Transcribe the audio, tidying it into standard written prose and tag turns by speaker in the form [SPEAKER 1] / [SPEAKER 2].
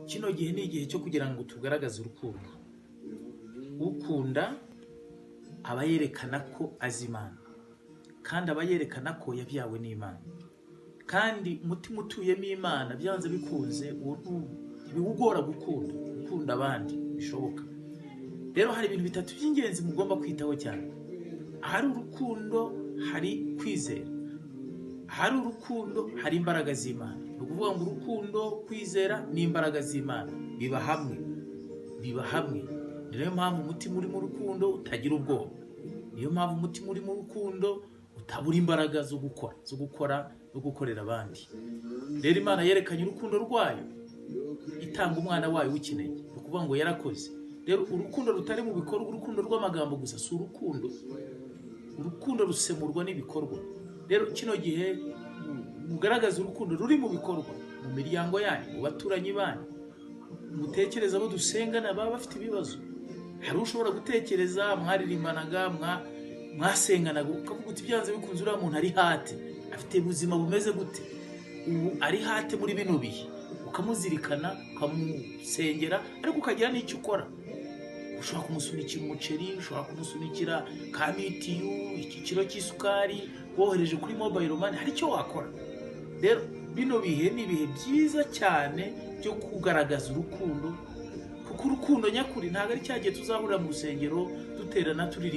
[SPEAKER 1] kino gihe ni igihe cyo kugira ngo tugaragaze urukundo. Ukunda aba yerekana ko azi Imana, kandi aba yerekana ko yabyawe n'Imana, kandi umutima utuyemo Imana byanze bikunze biwugora gukunda abandi bishoboka. Rero hari ibintu bitatu by'ingenzi mugomba kwitaho cyane. Hari urukundo, hari kwizera. Hari urukundo, hari imbaraga z'Imana. Ni ukuvuga ngo urukundo, kwizera n'imbaraga z'Imana biba hamwe. Niyo mpamvu umutima uri mu rukundo utagira ubwoba. Niyo mpamvu umutima uri mu rukundo utabura imbaraga zo gukora no gukorera abandi. Rero Imana yerekanye urukundo rwayo itanga umwana wayo w'ikinege. Ni ukuvuga ngo yarakoze. Rero urukundo rutari mu bikorwa, urukundo rw'amagambo gusa si urukundo. Urukundo rusemurwa n'ibikorwa. Rero kino gihe mugaragaza urukundo ruri mu bikorwa, mu miryango yanyu, mu baturanyi banyu. Mutekereza abo dusengana baba bafite ibibazo. Hari ushobora gutekereza mwaririmbanaga, mwasenganaga, ukavuga uti byanze bikunze uriya muntu ari hate, afite ubuzima bumeze gute, ubu ari hate muri bino bihe, ukamuzirikana, ukamusengera, ariko ukagira n'icyo ukora. Ushobora kumusunikira umuceri, ushobora kumusunikira ka mitiyu, ikiciro cy'isukari, wohereje kuri mobile money, hari icyo wakora. Rero bino bihe ni ibihe byiza cyane byo kugaragaza urukundo, kuko urukundo nyakuri ntabwo ari cyagiye tuzahurira mu rusengero duterana turi